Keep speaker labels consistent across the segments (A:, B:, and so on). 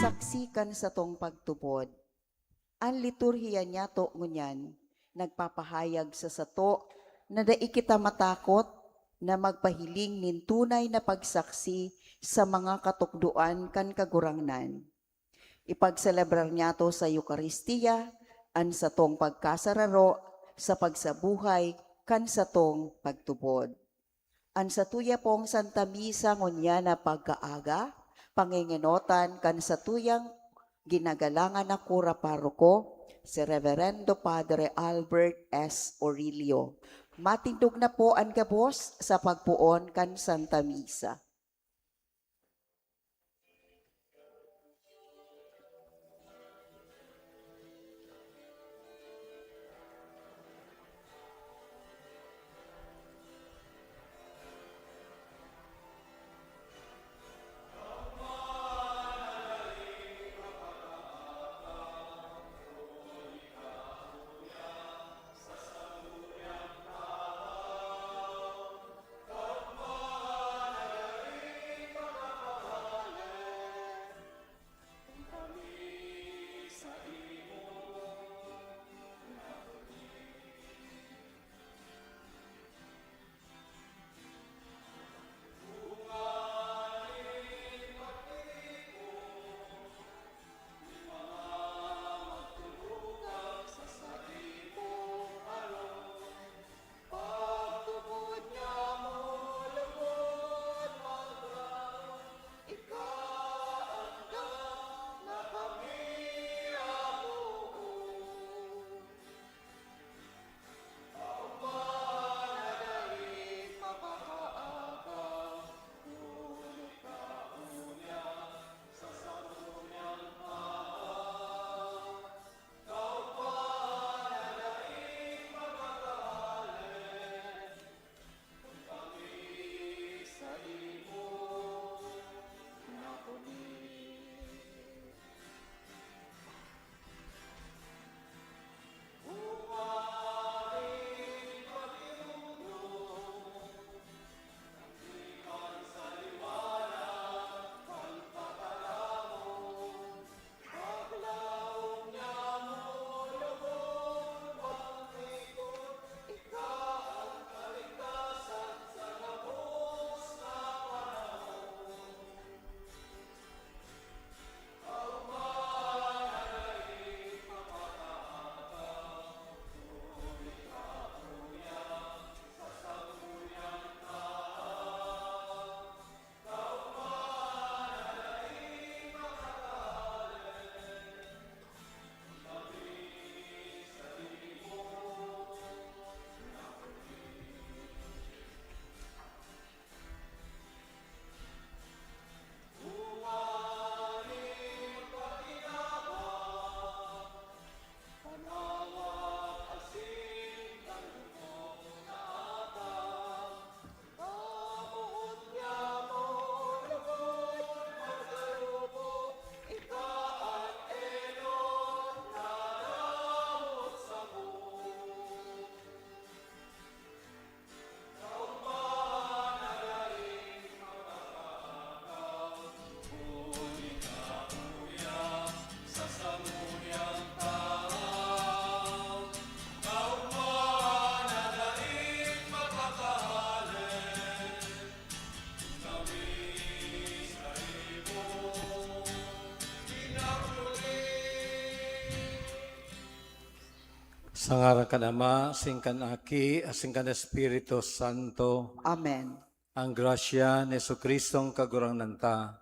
A: saksikan sa tong pagtupod. Ang liturhiya niya to ngunyan, nagpapahayag sa sato na dai kita matakot na magpahiling nin tunay na pagsaksi sa mga katukduan kan kagurangnan. Ipagselebrar niya to sa Eukaristiya, an sa tong pagkasararo, sa pagsabuhay, kan sa tong pagtupod. An sa tuya pong Santa Misa ngunya na pagkaaga, panginginotan kan sa tuyang ginagalangan na kura paroko, si Reverendo Padre Albert S. Aurelio. Matindog na po ang gabos sa pagpuon kan Santa Misa.
B: Sa ngaran kan Ama, singkan Aki, asingkan Espiritu Santo,
A: Amen.
B: ang grasya ni Jesucristong kagurangnan ta,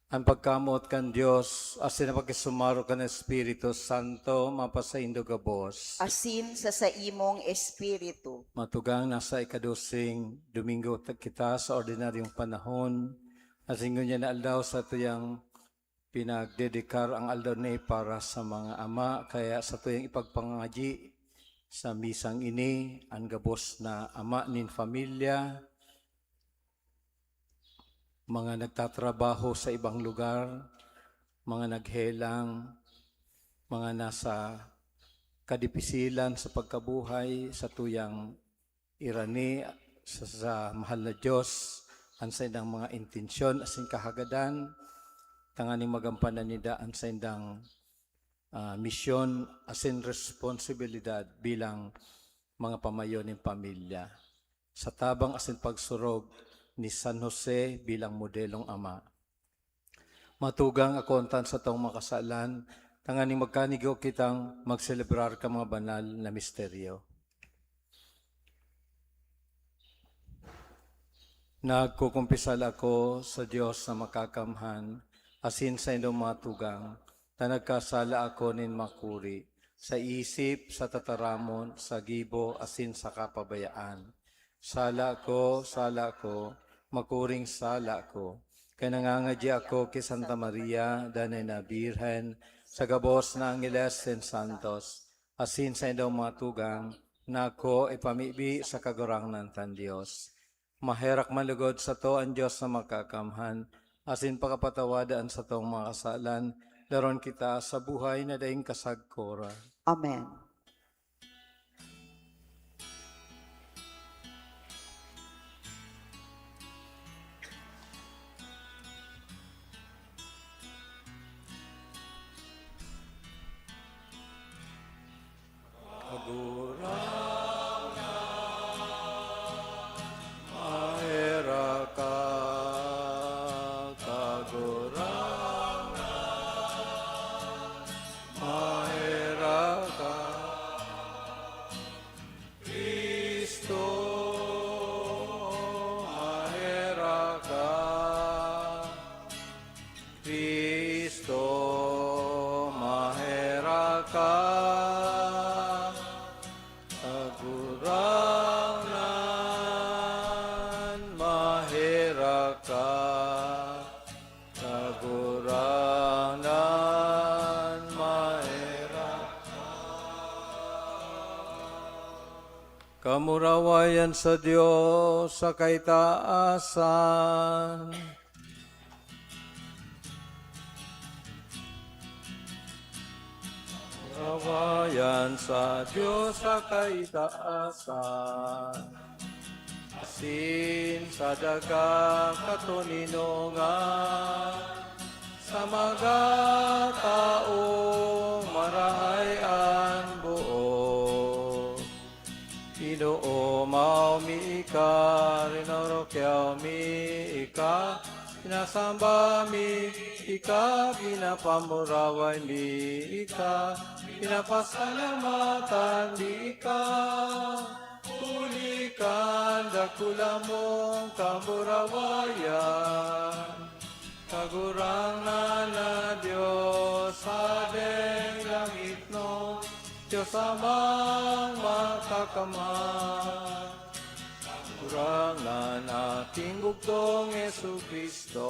B: ang pagkamot kan Dios, asin ang pagkisumaro kan Espiritu Santo, mapasaindo gabos.
A: Asin sa imong espiritu.
B: Matugang nasa ikadusing Domingo kita sa ordinaryong panahon, asingon niya na aldaw sa tuyang pinagdedikar ang aldaw ni para sa mga ama, kaya sa tuyang ipagpangaji sa misang ini, ang gabos na ama nin familia, mga nagtatrabaho sa ibang lugar, mga naghelang, mga nasa kadipisilan sa pagkabuhay, sa tuyang irani, sa mahal na Diyos, ang sa inang mga intensyon, asing kahagadan, tanganing magampanan ni daan sa indang misyon asin responsibilidad bilang mga pamayo ng pamilya. Sa tabang asin pagsurog ni San Jose bilang modelong ama. Matugang akontan sa taong makasalan, tanganing magkanigo kitang magselebrar ka mga banal na misteryo. Nagkukumpisal ako sa Diyos na makakamhan, asin sa inyong mga tugang, na nagkasala ako nin makuri, sa isip, sa tataramon, sa gibo, asin sa kapabayaan. Sala ko, makuring sala ko. Kaya nangangadya ako kay Santa Maria, danay na Birhen, sa gabos na Angeles and Santos, asin sa inyong mga tugang, na ako ipamibi sa kagurangnan tan Diyos. Maherak malugod sa to ang Diyos na makakamhan, asin pakapatawadaan sa tong mga kasalan, daron kita sa buhay na daing kasagkora.
A: Amen.
B: Kamurawayan sa Diyos sa kaitaasan. Kamurawayan sa Diyos sa kaitaasan. Asin sa daga katuninongan, sa mga taong marahayan buo. Ginoo mao mi ika, rinorokyaw mi ika, pinasamba mi ika, pinapamuraway mi ika, pinapasalamatan mi ika. Ulikan dakula mong kamurawayan, kagurangan na Diyos sa deng langit no, Diyos amang makakamay. Kagurangan ating bugtong Jesucristo,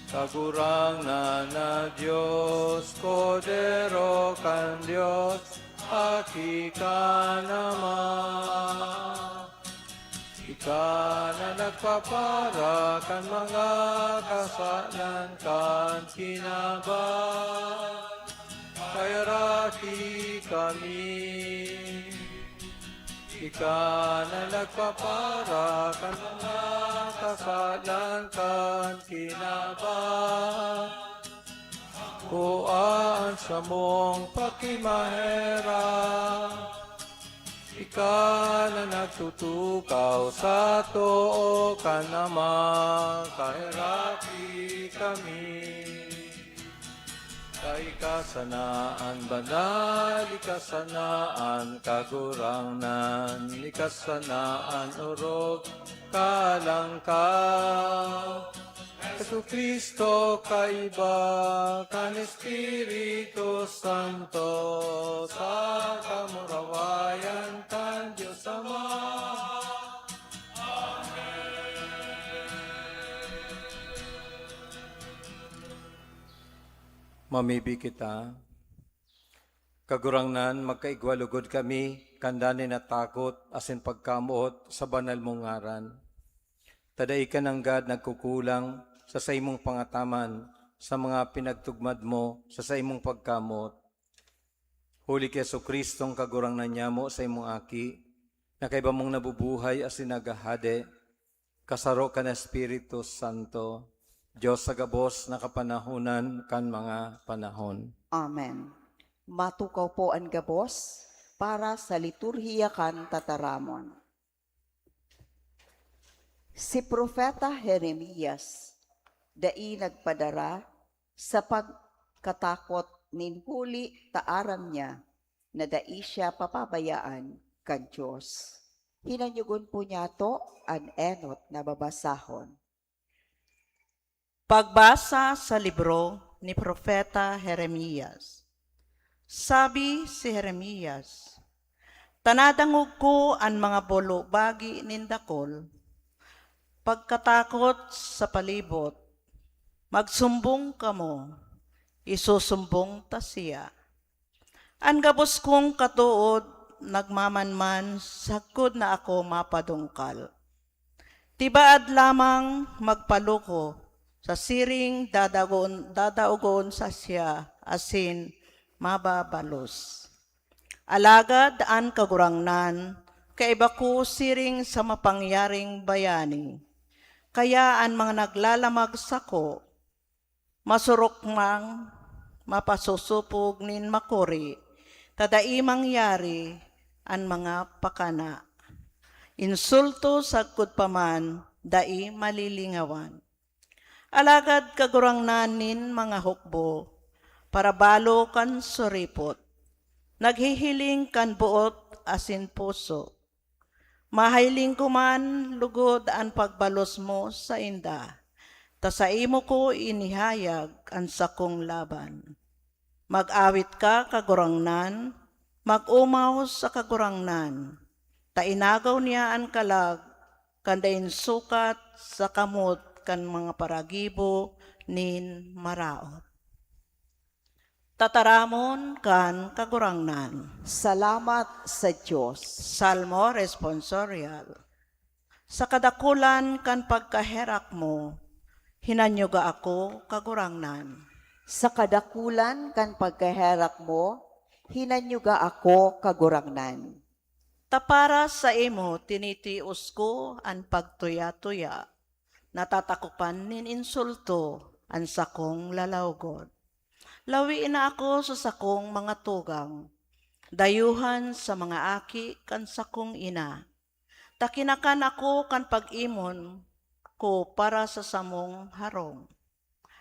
B: kagurangan na Diyos, kodero kan Diyos, aki ka naman. Ika na nagpapara kan mga kasalan kan kinabang, kaya raki kami. Ika na nagpapara kan mga kasalan kan kinabang, kuaan sa mong pakimahera. Ika na nagtutukaw sa too ka naman, kahiraki kami. Kaikasanaan banal, ikasanaan kagurangnan, ikasanaan urog kalangkaw. Jesucristo kaiba kan Espiritu Santo, sa kamurawayan kan Diyos Ama. Mamibi kita, kagurangnan magkaigwalugod kami, kandanin na takot, asin pagkamuot sa banal mong ngaran. Taday ka ng God nagkukulang sa saimong pangataman, sa mga pinagtugmad mo, sa saimong pagkamot. Huli kay Jesucristong kagurangnan niya mo sa imong aki, na kaiba mong nabubuhay asin nagahade, kasaro ka na Espiritu Santo, Diyos sa gabos na kapanahunan kan mga panahon.
A: Amen. Matukaw po ang gabos para sa liturhiya kan tataramon. Si Propeta Jeremias, dai nagpadara sa pagkatakot nin huli taaram niya na dai siya papabayaan kan Diyos. Hinanyugon po niya to an enot na babasahon.
C: Pagbasa sa libro ni Propeta Jeremias. Sabi si Jeremias, tanadangog ko ang mga bolo bagi nindakol, pagkatakot sa palibot, magsumbong kamo, isusumbong ta siya. Ang gabos kong katuod, nagmamanman, sakod na ako mapadungkal. Tibaad lamang magpaluko, sa siring dadaugon sa siya, asin mababalos. Alagad an kagurangnan, kaiba ko siring sa mapangyaring bayani. Kaya ang mga naglalamag sako, masurok mang mapasusupog nin makuri, tadai mangyari ang mga pakana. Insulto sagkod paman, dai malilingawan. Alagad kagurangnan nin mga hukbo, para balo kan suripot, naghihiling kan buot asin puso. Mahailing kuman lugod ang pagbalos mo sa inda, ta sa imo ko inihayag ang sakong laban. Mag-awit ka kagurangnan, mag-umaw sa kagurangnan, ta inagaw niya ang kalag, kandain sukat sa kamot kan mga paragibo nin maraot. Tataramon kan kagurangnan.
A: Salamat sa Diyos.
C: Salmo responsorial. Sa kadakulan kan pagkaherak mo, hinanyuga ako kagurangnan.
A: Sa kadakulan kan pagkaherak mo, hinanyuga ako kagurangnan.
C: Tapara sa imo, tinitios ko ang pagtuya-tuya. Natatakupan nin insulto ang sakong lalawgod. Lawiin na ako sa sakong mga tugang, dayuhan sa mga aki kan sakong ina. Takinakan ako kan pag-imon ko para sa samong harong.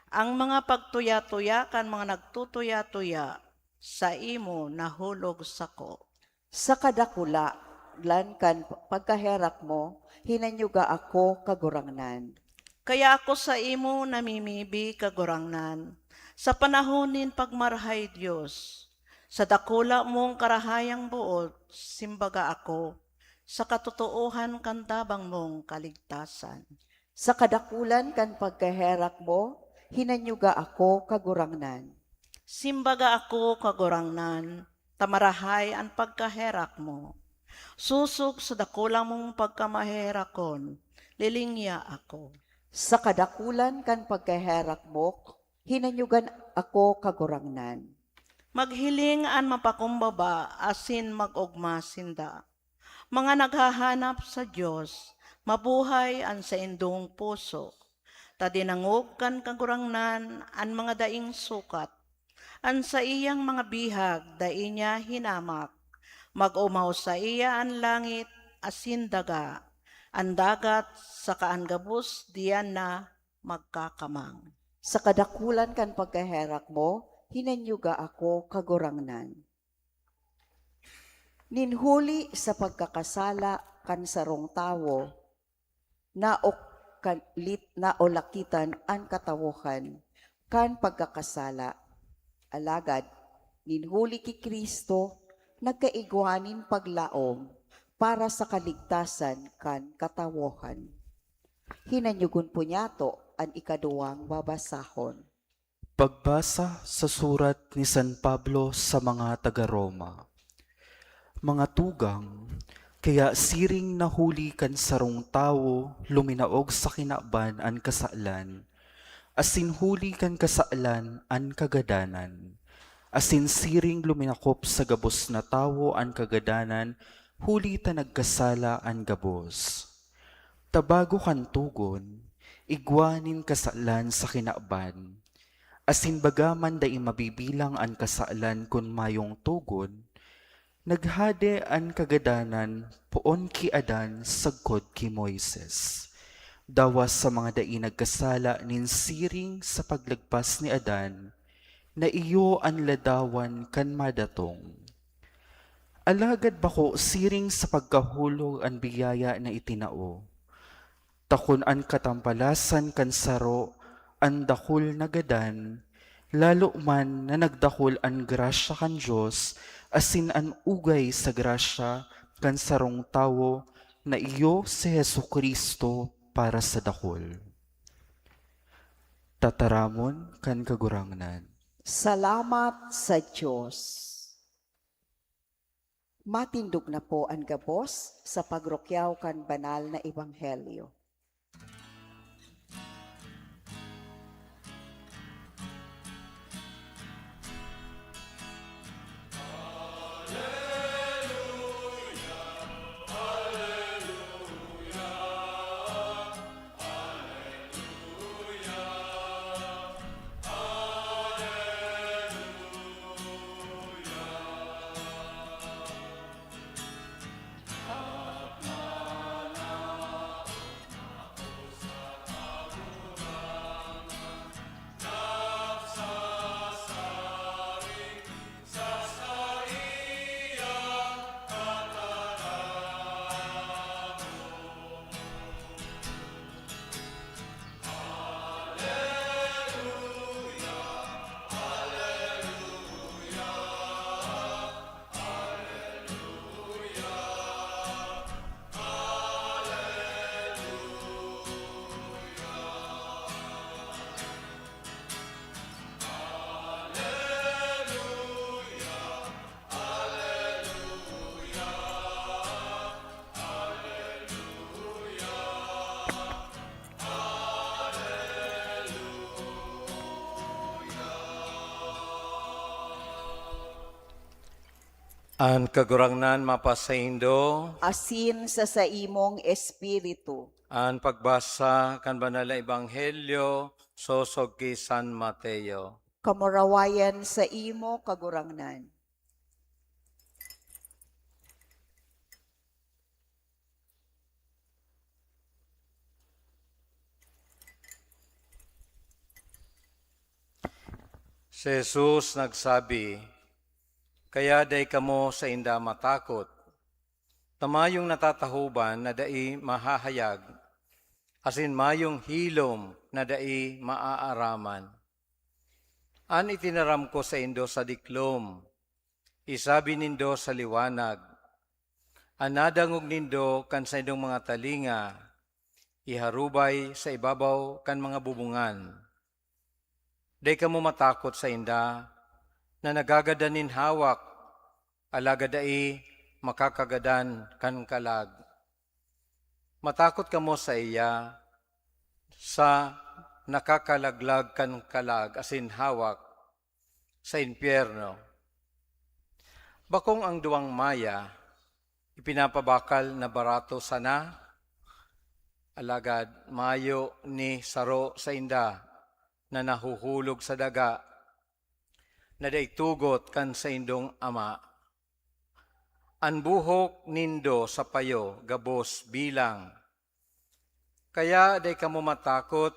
C: Ang mga pagtuya-tuya kan mga nagtutuya-tuya, sa imo nahulog sako.
A: Sa kadakula, lan kan pagkaherak mo, hinanyuga ako kagurangnan.
C: Kaya ako sa imo namimibi kagurangnan, sa panahonin pagmarhay Diyos, sa dakula mong karahayang buot, simbaga ako, sa katotoohan kantabang mong kaligtasan.
A: Sa kadakulan kan pagkaherak mo, hinanyuga ako kagurangnan.
C: Simbaga ako kagurangnan, tamarahay ang pagkaherak mo. Susok sa dakula mong pagkamaherakon, lilingya ako.
A: Sa kadakulan kan pagkaherak mo, hinanyugan ako kagurangnan.
C: Maghiling an mapakumbaba, asin mag-ugma sinda. Mga naghahanap sa Diyos, mabuhay an sa indong puso. Tadinangog kan kagurangnan an mga daing sukat. An sa iyang mga bihag, dai niya hinamak. Mag-umaw sa iya an langit, asin daga. Ang dagat sa kaanggabos diyan na magkakamang.
A: Sa kadakulan kan pagkaherak mo, hinanyuga ako kagurangnan. Ninhuli sa pagkakasala kan sarong tawo, na olakitan ang katawuhan kan pagkakasala. Alagad, ninhuli ki Kristo, nagkaigwanin paglaom para sa kaligtasan kan katawuhan. Hinanyugon po niya to ang ikaduwang babasahon.
D: Pagbasa sa surat ni San Pablo sa mga taga-Roma. Mga tugang, kaya siring nahuli kan sarong tawo, luminaog sa kinaban an kasalan, asin huli kan kasalan an kagadanan, asin siring luminakop sa gabos na tawo an kagadanan, huli ta nagkasala an gabos. Tabago kan tugon, igwanin kasalan sa kinaban. Asin bagaman dai mabibilang an kasalan kun mayong tugon, naghade an kagadanan poon ki Adan sagkod ki Moises. Dawas sa mga dai nagkasala nin siring sa paglagpas ni Adan, na iyo ang ladawan kan madatong. Alagad bako siring sa pagkahulog ang biyaya na itinao. Takon ang katampalasan kan saro, ang dakul na gadan, lalo man na nagdakul ang grasya kan Diyos, asin ang ugay sa grasya kan sarong tawo, na iyo si Jesucristo para sa dakul. Tataramon kan kagurangnan.
A: Salamat sa Diyos. Matindog na po ang gabos sa pagrokyaw kan banal na ebanghelyo.
B: Ang kagurangnan mapasaindo,
A: Asin sa imong espiritu.
B: ang pagbasa kan banal na ebanghelyo sosog ki San Mateo.
A: Kamurawayan sa imo kagurangnan.
B: Si Jesus nagsabi, kaya day kamo sa inda matakot. Tamayong natatahuban na dai mahahayag, asin mayong hilom na dai maaaraman. An itinaram ko sa indo sa diklom, isabi nindo sa liwanag. Anadangog nindo kan sa indong mga talinga, iharubay sa ibabaw kan mga bubungan. Day kamo matakot sa inda, na nagagadanin hawak, alagadai makakagadan kan kalag. Matakot kamo sa iya, sa nakakalaglag kan kalag asin hawak sa impyerno. Bakong ang duwang maya, ipinapabakal na barato sana, alagad mayo ni saro sa inda, na nahuhulog sa daga, na daitugot kan sa indong ama. An buhok nindo sa payo, gabos bilang. Kaya day kamo matakot,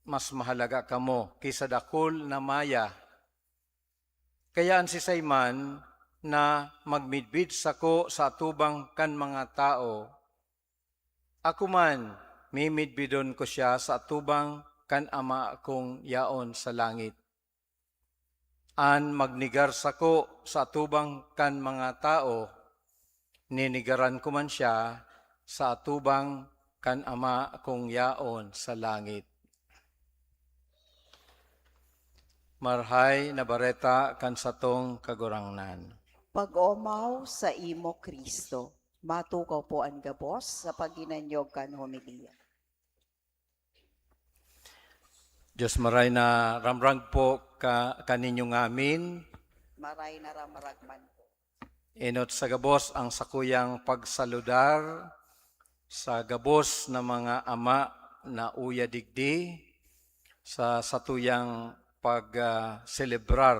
B: mas mahalaga kamo kaysa dakul na maya. Kaya an sisayman na magmidbid sako sa atubang kan mga tao, ako man mimidbidon ko siya sa atubang kan ama akong yaon sa langit. An magnigar sako sa atubang kan mga tao, ninigaran ko man siya sa atubang kan ama akong yaon sa langit. Marhay na bareta kan satong kagurangnan.
A: Pag-omaw sa imo Kristo. Matukaw po ang gabos sa paginanyog kan homilya.
B: Diyos maray na ramrang po kaninyong amin.
A: Maray na ramaragman po.
B: Inot sa gabos ang sakuyang pagsaludar sa gabos na mga ama na uya digdi sa satuyang pag-celebrar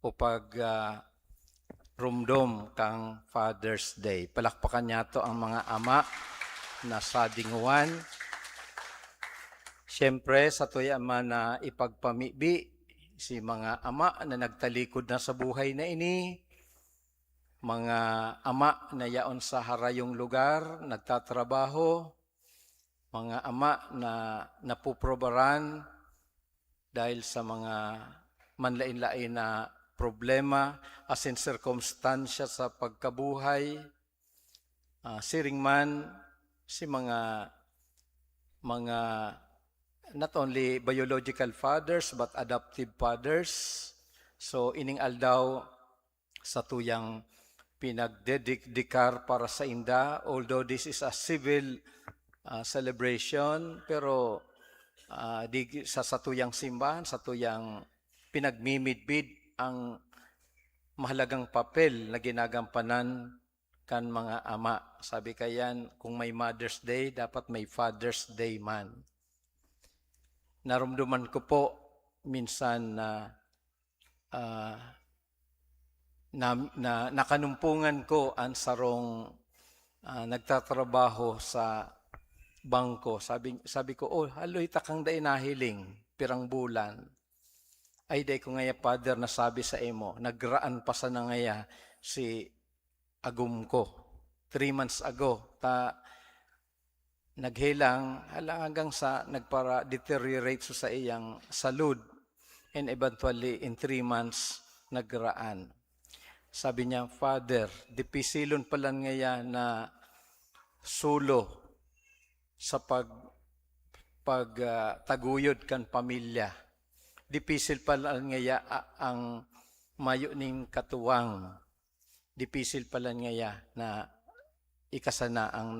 B: o rumdom kang Father's Day. Palakpakan niya to ang mga ama na sa dinguan. Siyempre, sa tuya ama na ipagpamibi si mga ama na nagtalikod na sa buhay na ini, mga ama na yaon sa harayong lugar, nagtatrabaho, mga ama na napuprobaran dahil sa mga manlain-lain na problema as in circumstansya sa pagkabuhay, siring man si mga not only biological fathers but adoptive fathers. So ining aldaw sa tuyang pinagdedikar para sa inda, although this is a civil celebration, pero sa satuyang simbahan, sa tuyang pinagmimidbid ang mahalagang papel na ginagampanan kan mga ama. Sabi kayan, kung may Mother's Day, dapat may Father's Day man. Naramdaman ko po minsan na nakanumpungan ko ang sarong nagtatrabaho sa bangko. Sabi ko, oh, haloy takang day nahiling, pirang bulan. Ay day ko ngaya, Father, nasabi sa imo, nagraan pa sa ngaya si agum ko. 3 months ago, naghilang hanggang sa nagpara-deteriorate sa iyang salud, and eventually in 3 months nagraan. Sabi niya, Father, dipisilon pala ngaya na sulo sa taguyod kan pamilya. Dipisil pala ngaya ang mayo ning katuwang. Dipisil pala ngaya na ikasana ang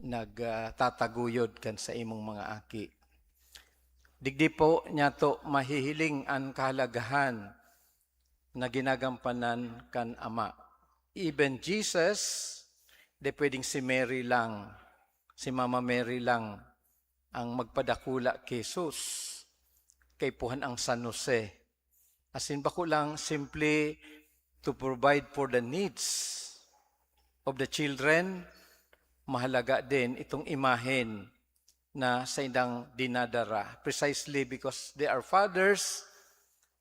B: nagtataguyod kan sa imong mga aki. Digdi po niya to mahihiling ang kahalagahan na ginagampanan kan ama. Even Jesus, di pwedeng si Mary lang, si Mama Mary lang ang magpadakula kay Jesus, kay puhan ang San Jose. As in, bako lang simply to provide for the needs of the children. Mahalaga din itong imahen na sa indang dinadara. Precisely because they are fathers,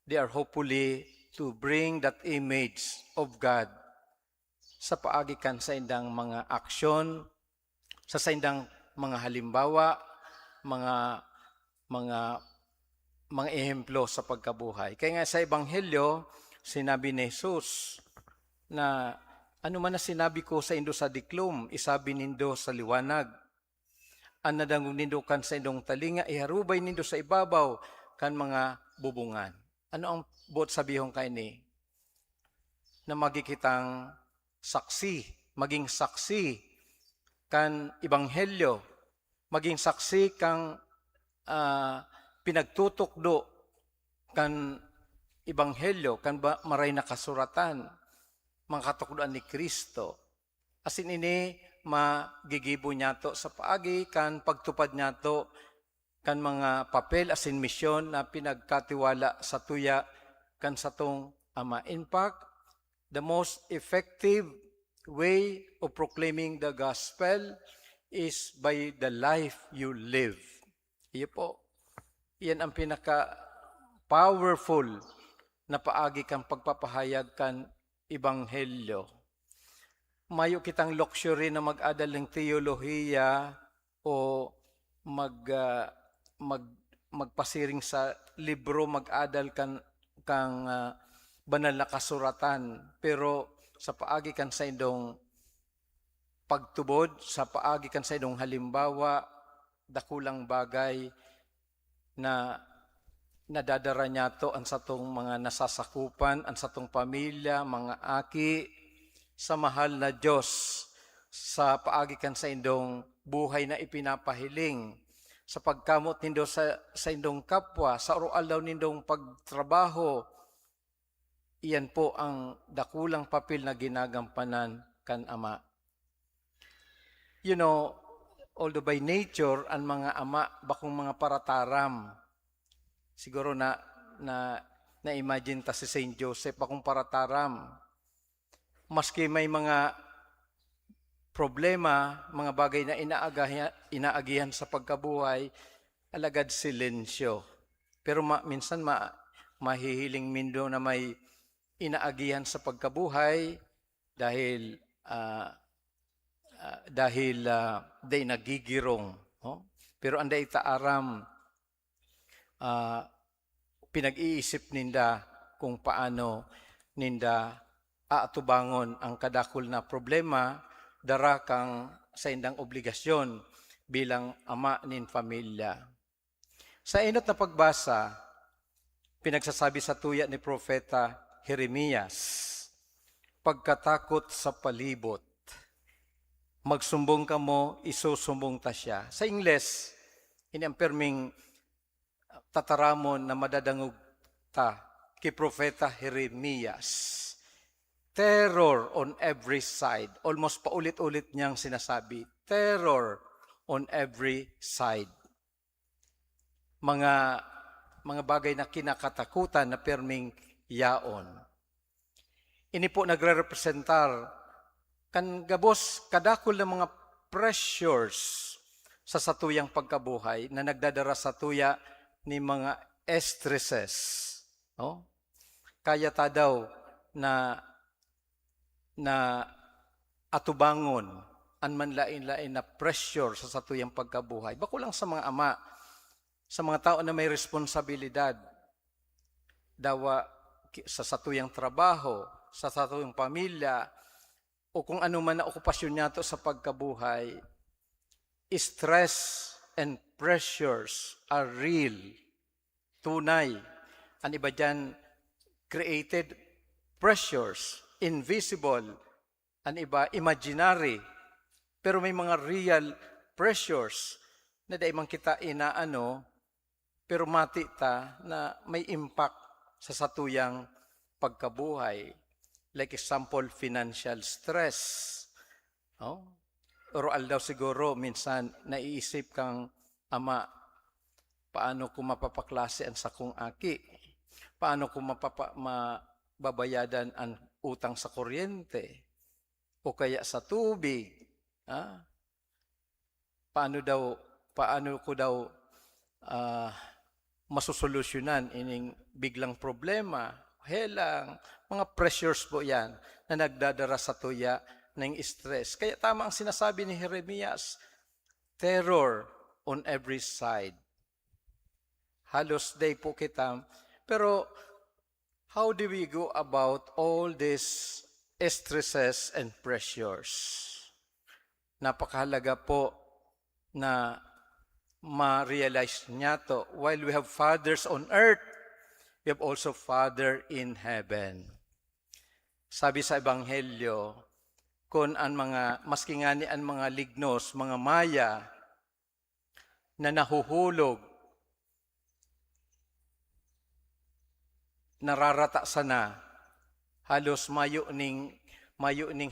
B: they are hopefully to bring that image of God sa paagikan sa indang mga aksyon, sa indang mga halimbawa, mga ehemplo sa pagkabuhay. Kaya nga sa Ebanghelyo, sinabi ni Jesus na ano man na sinabi ko sa indo sa diklom, isabi nindo sa liwanag. Ang nadangog nindo kan sa indong talinga, iharubay nindo sa ibabaw kan mga bubungan. Ano ang buot sabihong kay ni? Na magikitang saksi, maging saksi kan Ebanghelyo, maging saksi kang pinagtutukdo kan Ebanghelyo, kan maray na kasuratan, mga katukdoan ni Kristo. Asin ini, magigibo niya to sa paagi kan pagtupad niya to kan mga papel asin misyon na pinagkatiwala sa tuya kan satong ama. In fact, the most effective way of proclaiming the gospel is by the life you live. Iyo po. Iyan ang pinaka-powerful na paagi kang pagpapahayag kan Ebanghelyo. Mayo kitang luxury na mag-adal ng teolohiya o magpasiring sa libro, mag-adal kang banal na kasuratan. Pero sa paagi kan sa indong pagtubod, sa paagi kan sa indong halimbawa, dakulang bagay na nadadara niya to ang satong mga nasasakupan, ang satong pamilya, mga aki, sa mahal na Diyos, sa paagikan sa indong buhay na ipinapahiling, sa pagkamot nindo sa indong kapwa, sa araw-araw nindong pagtrabaho. Iyan po ang dakulang papel na ginagampanan kan Ama. You know, although by nature, ang mga ama, bakong mga parataram. Siguro na-imagine ta si Saint Joseph, bakong parataram. Maski may mga problema, mga bagay na inaagihan sa pagkabuhay, alagad silensyo. Pero minsan mahihiling mindo na may inaagihan sa pagkabuhay dahil day nagigirong. No? Pero anday taaram, pinag-iisip ninda kung paano ninda aatubangon ang kadakol na problema, darakang sa indang obligasyon bilang ama nin pamilya. Sa inot na pagbasa, pinagsasabi sa tuya ni Propeta Jeremias, pagkatakot sa palibot, magsumbong ka mo, isusumbong ta siya. Sa Ingles, iniamperming tataramon na madadangog ta kay Propeta Jeremias. Terror on every side. Almost paulit-ulit niyang sinasabi, terror on every side. Mga bagay na kinakatakutan na perming yaon. Ini po nagre-representar kan gabos kadakol ng mga pressures sa satuyang pagkabuhay na nagdadara sa tuya ni mga stresses. No? Kaya ta daw na atubangon an manlain-lain na pressure sa satuyang pagkabuhay. Bako lang sa mga ama, sa mga tao na may responsibilidad, dawa sa satuyang trabaho, sa satuyang pamilya, o kung ano man na okupasyon niya to sa pagkabuhay, stress and pressures are real, tunay. Ang iba dyan, created pressures, invisible. Ang iba, imaginary. Pero may mga real pressures na daimang kita inaano, pero mati ta na may impact sa satuyang pagkabuhay. Like example, financial stress. Oh? Oral daw siguro, minsan naiisip kang ama, paano ko mapapaklase ang sakong aki? Paano ko mababayadan ang utang sa kuryente? O kaya sa tubig? Paano ko daw masusolusyonan ining biglang problema? Helang, mga pressures po yan na nagdadara sa tuya ng stress. Kaya tama ang sinasabi ni Jeremias, terror on every side. Halos day po kita. Pero how do we go about all these stresses and pressures? Napakahalaga po na ma-realize niya to. While we have fathers on earth, we have also Father in heaven. Sabi sa Ebanghelyo, kung maski nga ni ang mga lignos, mga maya, na nahuhulog, nararata sana, halos mayo ning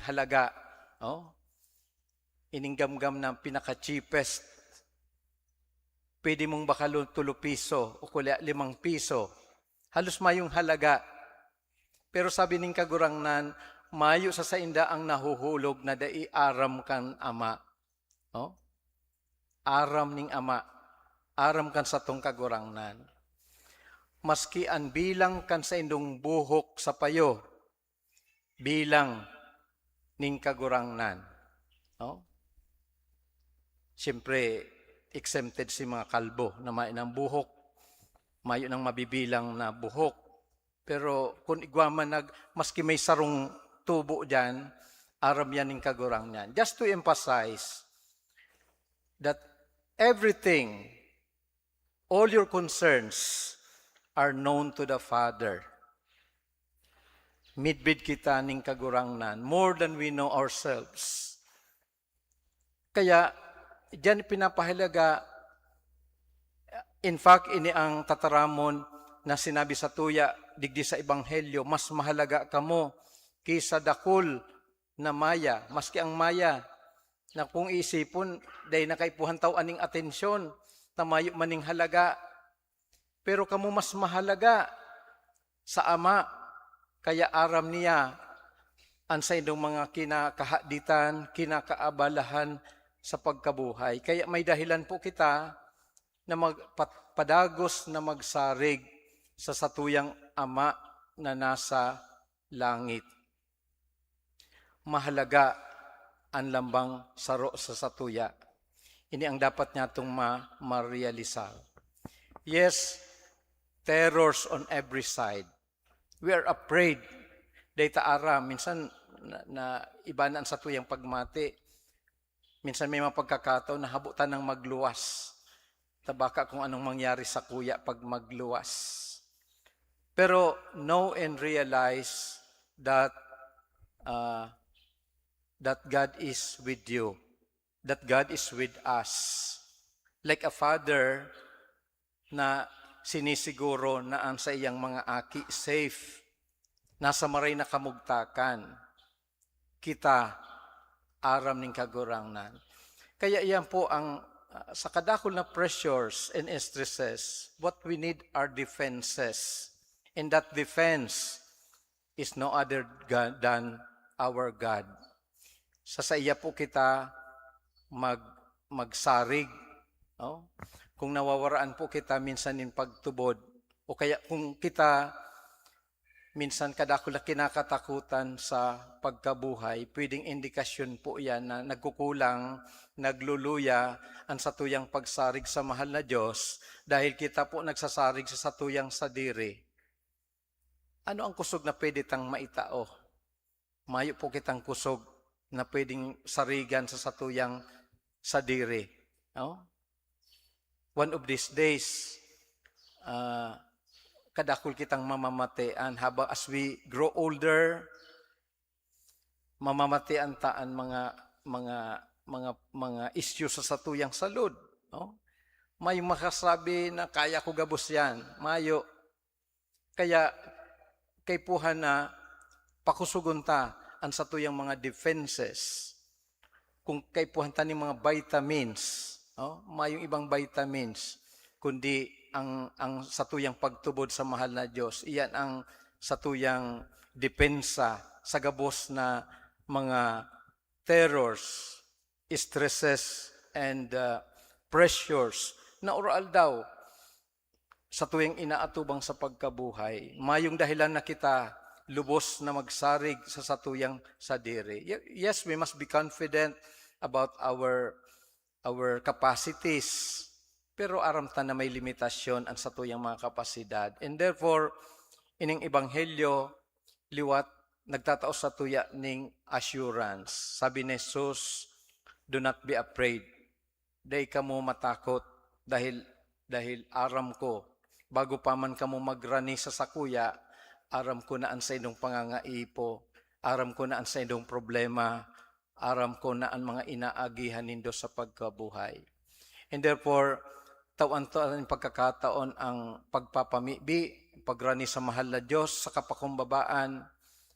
B: halaga, ining gamgam na pinaka-cheapest, pwede mong baka 3 piso o kula 5 piso, halos mayong halaga. Pero sabi ning kagurangnan, mayo sa sainda ang nahuhulog na dai aram kan ama. Aram ning ama. Aram kan sa tong kagurangnan. Maski ang bilang kan sa indong buhok sa payo, bilang ning kagurangnan. Siyempre, exempted si mga kalbo na may ng buhok, mayo nang mabibilang na buhok. Pero kung igwaman maski may sarong tubo dyan, aram yan ng kagurang yan. Just to emphasize that everything, all your concerns are known to the Father. Midbid kita ning kagurangnan more than we know ourselves. Kaya, diyan pinapahalaga, in fact, ini ang tataramon na sinabi sa tuya, digdi sa Ebanghelyo, mas mahalaga ka mo kaysa dakol na maya. Maski ang maya, Na kung isipon, dahil nakaipuhan taw aning atensyon, tamayo maning halaga. Pero kamo mas mahalaga sa Ama, kaya aram niya ang sa inyong mga kinakahaditan, kinakaabalahan sa pagkabuhay. Kaya may dahilan po kita na magpadagos na magsarig sa satuyang Ama na nasa langit. Mahalaga ang lambang saro sa satuya. Ini ang dapat niya itong ma-realisar. Yes, terrors on every side. We are afraid. Data ara, minsan na iba na ang satuyang pagmati. Minsan may mga pagkakataon na habutan ng magluwas. Tabaka kung anong mangyari sa kuya pag magluwas. Pero know and realize that that God is with you, that God is with us. Like a father na sinisiguro na ang sa iyang mga aki safe, nasa maray na kamugtakan, kita aram ning kagurangnan. Kaya iyan po ang sa kadakol na pressures and stresses, what we need are defenses. And that defense is no other God than our God. Sa iya po kita magsarig. No? Kung nawawaraan po kita minsan in pagtubod, o kaya kung kita minsan kadakol na kinakatakutan sa pagkabuhay, pwedeng indikasyon po yan na nagkukulang, nagluluya ang satuyang pagsarig sa mahal na Diyos dahil kita po nagsasarig sa satuyang sadiri. Ano ang kusog na pwede tang maitao? Mayo po kitang kusog na pwedeng sarigan sa satuyang sadiri. No? One of these days, kadakol kitang mamamatean habang as we grow older, mamamatean taan mga issues sa satuyang salud. No? May makasabi na kaya ko gabos yan. Mayo. Kaya kay puhan na pakusugon ta ang satuyang mga defenses. Kung kay puhan ta ni mga vitamins, no? Mayong ibang vitamins, kundi ang satuyang pagtubod sa mahal na Diyos. Iyan ang satuyang depensa sa gabos na mga terrors, stresses, and pressures na oral daw sa tuwing inaatubang sa pagkabuhay. Mayong dahilan na kita lubos na magsarig sa satuyang sadiri. Yes, we must be confident about our capacities. Pero aramta na may limitasyon ang satuyang mga kapasidad. And therefore, ining ebanghelyo, liwat, nagtatao sa tuya ning assurance. Sabi ni Jesus, do not be afraid. Dahil ka mo matakot dahil aram ko. Bago pa man ka mo magrani sa sakuya, aram ko na ang sa inyong pangangaipo, aram ko na ang sa inyong problema, aram ko na ang mga inaagihan nindo sa pagkabuhay. And therefore, tawan to ang pagkakataon ang pagpapamibi, pagrani sa mahal na Diyos, sa kapakumbabaan,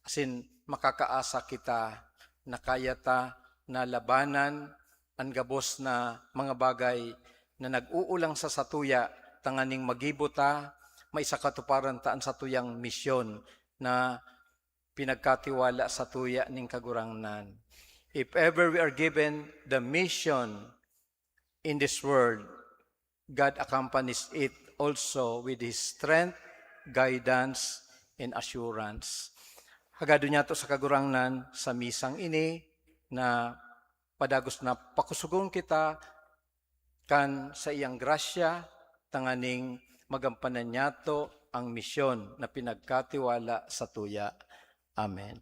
B: asin makakaasa kita na kaya ta na labanan ang gabos na mga bagay na nag-uulang sa satuya, tanganing magibota, may isa katuparan taan sa tuyang misyon na pinagkatiwala sa tuya ning kagurangnan. If ever we are given the mission in this world, God accompanies it also with His strength, guidance, and assurance. Hagado niya to sa kagurangnan sa misang ini na padagos na pakusugon kita kan sa iyang grasya, tanganing magampanan niya to ang misyon na pinagkatiwala sa tuya. Amen.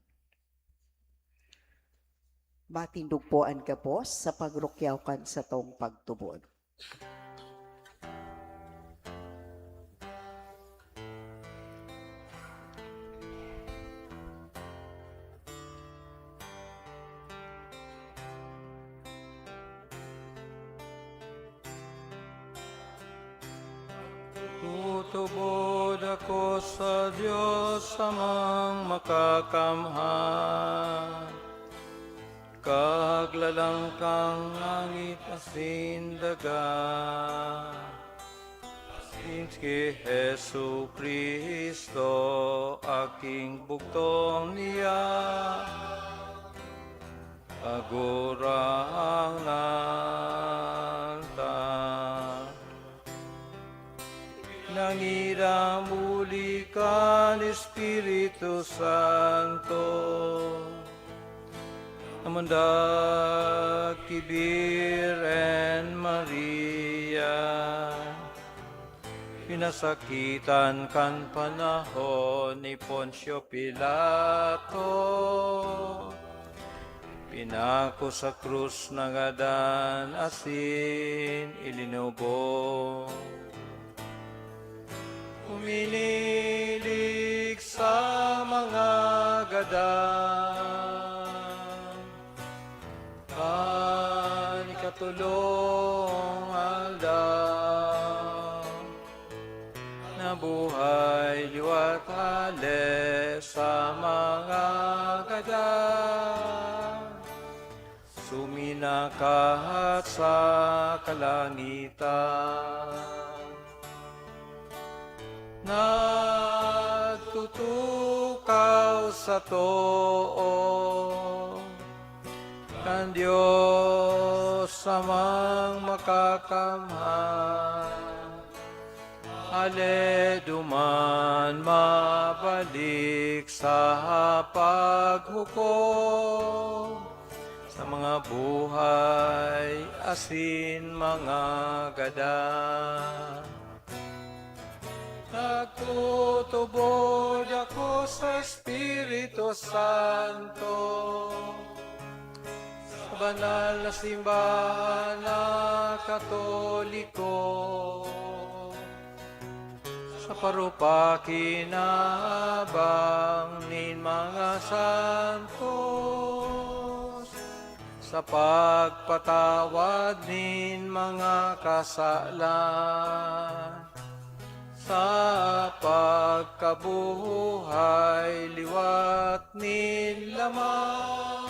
A: Matindugpoan ka po sa pagrukyaw kan sa tong pagtubod.
B: Tutubod ako sa Diyos amang makakamhan. Kaglalang kang langit asin daga, Sinki Jesu Kristo, aking bugtong niya, agurang nanta. Nangira muli ka, Espiritu Santo, Amandag Kibir and Maria, pinasakitan kan panahon ni Poncio Pilato, pinako sa krus na gadan asin ilinubo, uminilig sa mga gadan, ikatulong aldaw, nabuhay liwat hale sa mga gadan, suminakahat sa kalangitan, nagtutukaw sa too, kan Diyos amang makakamhan, hale duman mabalik sa paghukom, sa mga buhay asin mga gadan. Nagtutubod ako sa Espiritu Santo, sa banal na simbahan na Katoliko, sa parupakinabang nin mga santos, sa pagpatawad nin mga kasalan, sa pagkabuhay liwat nin lamang,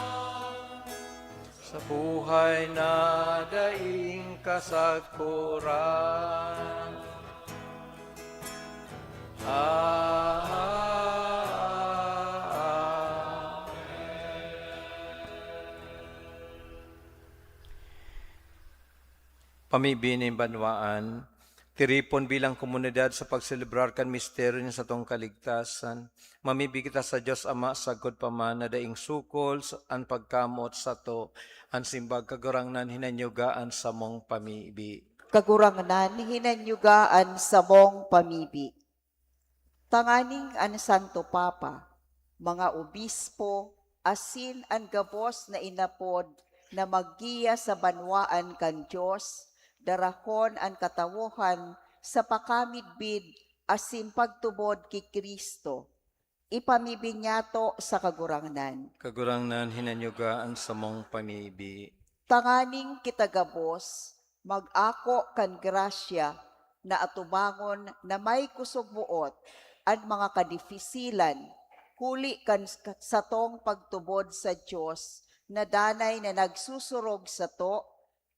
B: sa buhay na daing kasagpuran. Pamibinin banwaan, tiripon bilang komunidad sa pagselebrar kan misteryo niya sa tong kaligtasan. Mamibig kita sa Diyos Ama, sagod pa man na daing sukol, an pagkamot sa to, an simbag kagurangnan hinanyugaan sa mong pamibi.
A: Kagurangnan hinanyugaan sa mong pamibi. Tanganing an Santo Papa, mga obispo, asin an gabos na inapod na maggiya sa banwaan kan Diyos, darahon an katawuhan sa pakamidbid asin pagtubod ki Kristo. Ipamibinyato sa kagurangnan.
B: Kagurangnan hinanyugaan sa mong pamibi.
A: Tanganing kitagabos, mag-ako kan grasya na atubangon na may kusog buot at mga kadifisilan, huli kan sa tong pagtubod sa Diyos na danay na nagsusurog sa to,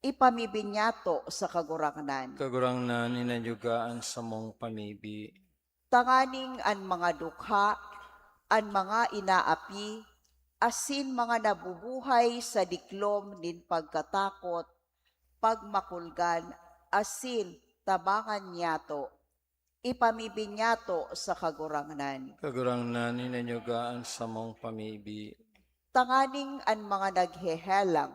A: ipamibinyato sa kagurangnan.
B: Kagurangnan hinanyugaan sa mong pamibi.
A: Tanganing an mga dukha, an mga inaapi, asin mga nabubuhay sa diklom nin pagkatakot, pagmakulgan, asin tabangan niyato, ipamibinyato sa kagurangnan.
B: Kagurangnan hinanyugaan sa mong pamibi.
A: Tanganing an mga naghehelang,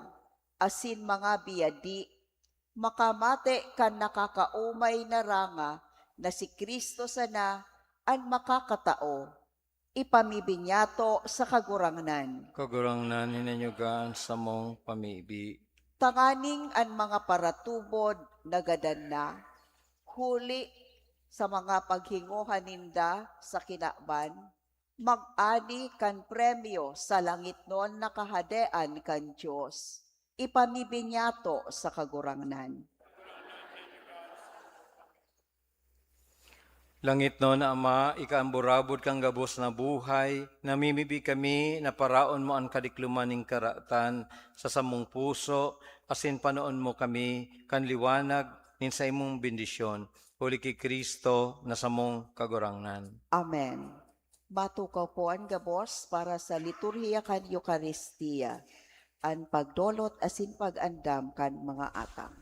A: asin mga biyadi, makamate kan nakakaumay na ranga na si Kristo sana an makakatao, ipamibinyato sa kagurangnan.
B: Kagurangnan hinanyugaan sa mong pamibi.
A: Tanganing an mga paratubod nagadan na, huli sa mga paghinguhan ninda sa kinaban, mag-ani kan premyo sa langit non nakahadean kan Diyos, ipamibinyato sa kagurangnan.
B: Langit no na Ama, ikaamburabod kang gabos na buhay, namimibi kami na paraon mo ang kadiklumaning karatan sa samong puso, asin panoon mo kami, kan liwanag, nin sa imong bendisyon, huli kay Kristo na samong kagurangnan.
A: Amen. Matukaw po ang gabos para sa liturhiya kan Eucharistia, ang pagdolot asin pag-andam kan mga atang.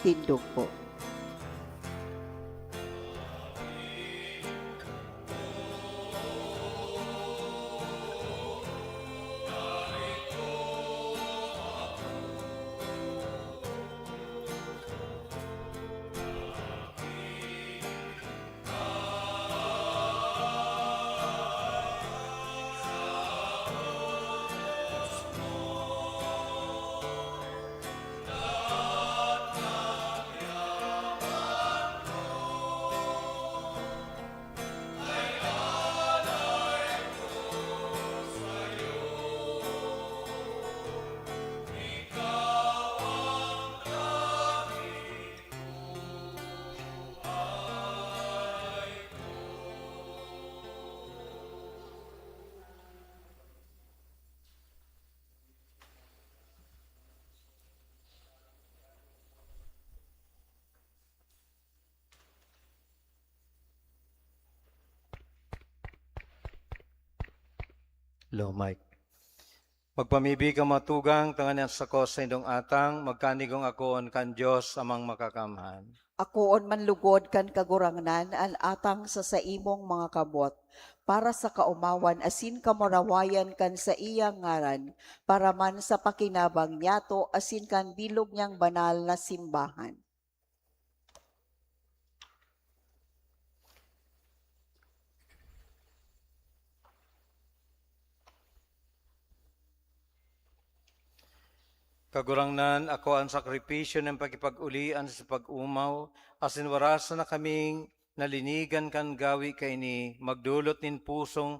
A: Tindog po.
B: Low mic. Magpamibi ka matugang, tangan sa ko sa indong atang, magkanigong akoon kan Diyos amang makakamhan.
A: Akoon man lugod kan kagurangnan al atang sa saimong mga kabot, para sa kaumawan asin kamarawayan kan sa iyang ngaran, para man sa pakinabang niyato asin kan bilog niyang banal na simbahan.
B: Kagurangnan, ako ang sakripisyo ng pagkipag-ulian sa pag-umaw, asin warasa na kaming nalinigan kan gawi kay ni magdulot nin pusong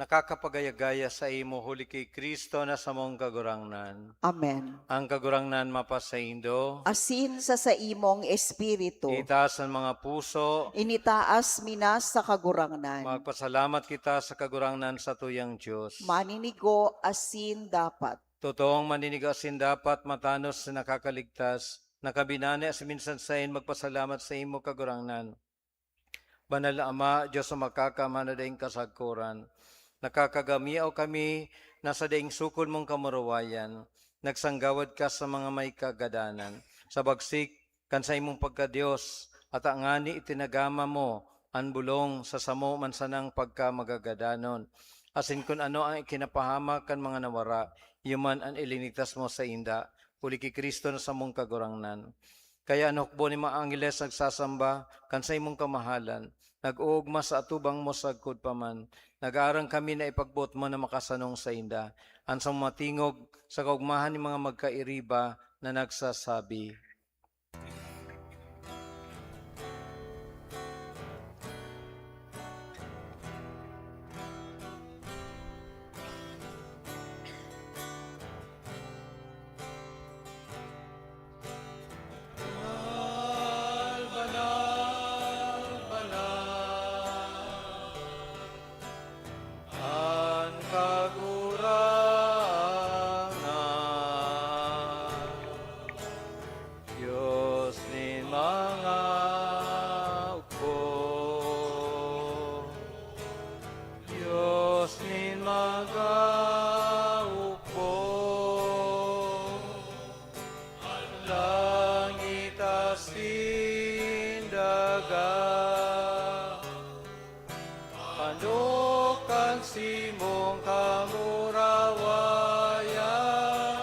B: nakakapagayagaya sa imo huli kay Kristo na sa mong kagurangnan.
A: Amen.
B: Ang kagurangnan mapasaindo,
A: Asin sa saimong espiritu,
B: itaas ang mga puso,
A: initaas minas sa kagurangnan,
B: magpasalamat kita sa kagurangnan sa tuyang Diyos.
A: maninigo asin dapat.
B: Totoong maninigasin dapat matanos na nakakaligtas, nakabinani as minsan sain magpasalamat sa imo kagurangnan. Banal na Ama, Diyos sa makakama na daing kasagkuran, nakakagamiaw kami na sa daing sukol mong kamurawayan, nagsanggawad ka sa mga may kagadanan, sa bagsik kan sa imong pagka-Diyos, at ang ngani itinagama mo, ang bulong sa samo man sanang pagka magagadanon. Asin kun ano ang ikinapahamak kan mga nawara, yuman ang ilinigtas mo sa inda, uli ki Kristo na sa mong kagurangnan. Kaya anokbo ni mga angeles nagsasamba, kan sa imong kamahalan, nag-uugma sa atubang mo sagkod paman, nag-aarang kami na ipagbuot mo na makasanong sa inda, ansang matingog sa kaugmahan ni mga magkairiba na nagsasabi, ang kagurangan, Diyos ni mga upo, Diyos ni mga upo, langit asin dagat, panukan si mong kamurawayan,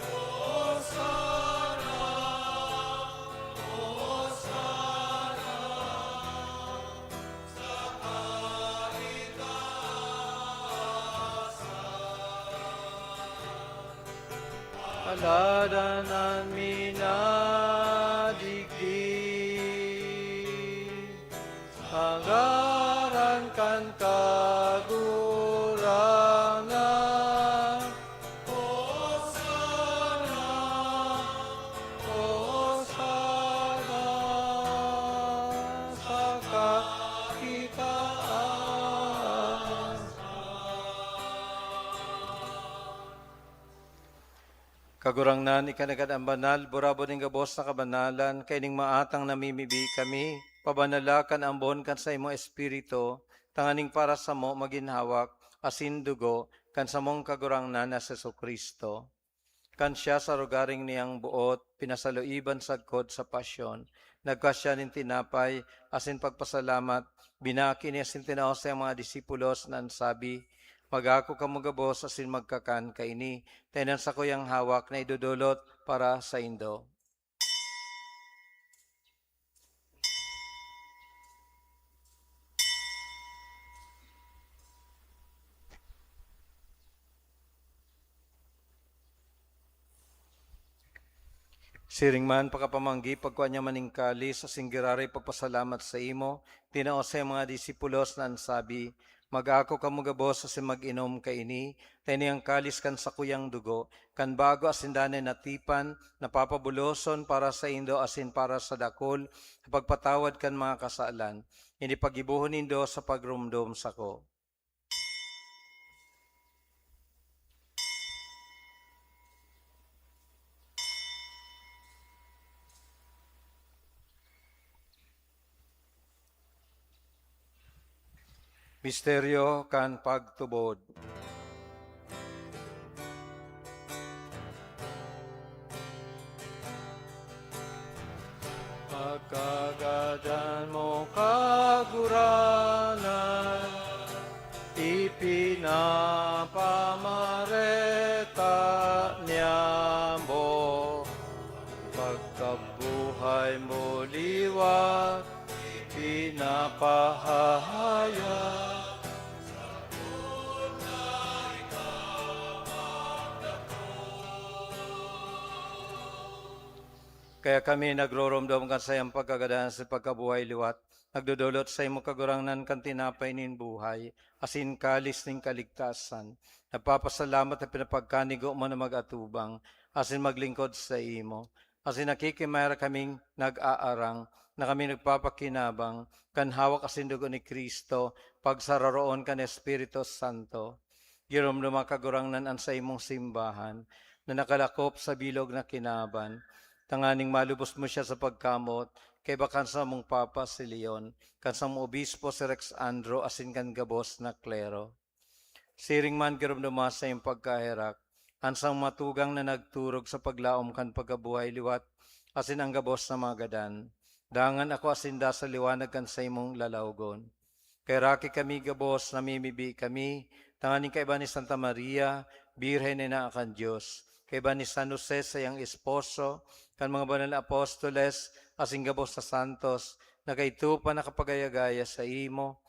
B: Hosana, Hosana, sa kaitaasan. Aladanan minadigdig, pangaran kan kagurangan, Hosana, Hosana, sa kaitaasan. Kagurangnan, ikanagad ang banal, burabo ning gabos na kabanalan, kay ning maatang namimibi kami, pabanalakan ang bon kan sa imong espiritu, tanganing para sa mo maginhawak, asin dugo, kan sa mong kagurangnan na sa Kristo. Kan siya sa rugaring niyang buot, pinasaluiban sagkod sa pasyon, nagkasya nin tinapay, asin pagpasalamat, binaki niya sin tinaos sa mga disipulos na sabi, magako ka magabos asin magkakan kaini, tenan sa kuyang hawak na idudulot para sa indo. Siring man pagkapamanggi pagkuha niya maningkali sa singgirari pagpasalamat sa imo, tinaos sa mga disipulos na sabi, mag-ako ka mugabos asin mag-inom kaini, teniyang kalis kan sa kuyang dugo, kan bago asindanay natipan, napapabuloson para sa indo asin para sa dakol, pagpatawad kan mga kasalan, hindi pagibuhon indo sa pagrumdom sako. Misteryo kan pagtubod. Pagkagadan mo kaguranan, ipinapamareta niya mo, pagkabuhay mo liwat, pinapahayag. Kaya kami nagroromdom kan sa iyang pagkagadahan sa pagkabuhay liwat, nagdudulot sa imo kagurangnan kan tinapay nin buhay, asin kalis ning kaligtasan. Nagpapasalamat at pinapagkanigo mo na mag-atubang, asin maglingkod sa imo. Asin nakikimayra kaming nag-aarang, na kami nagpapakinabang, kan hawak asin dugo ni Kristo, pagsararoon kan Espiritu Santo. Girom kagurangnan an sa imong simbahan, na nakalakop sa bilog na kinaban. Tanganing malubos mo siya sa pagkamot, kay bakan sa mong Papa si Leon, kan sa mong Obispo si Rex Andro, asin kan gabos na klero. Siring man girom sa iyong pagkahirak, ansang matugang na nagturog sa paglaom kan pagabuhay liwat, asin ang gabos na mga gadan. Dangan ako asinda sa liwanag kan sa imong lalawgon. Kay raki kami gabos, namimibi kami, tanganing kaiba ni Santa Maria, Birhen na akan Diyos. Kaiba ni San Jose sa iyang esposo, kan mga banal na apostoles, asing gabos sa santos, na kaito pa nakapagayagaya sa imo,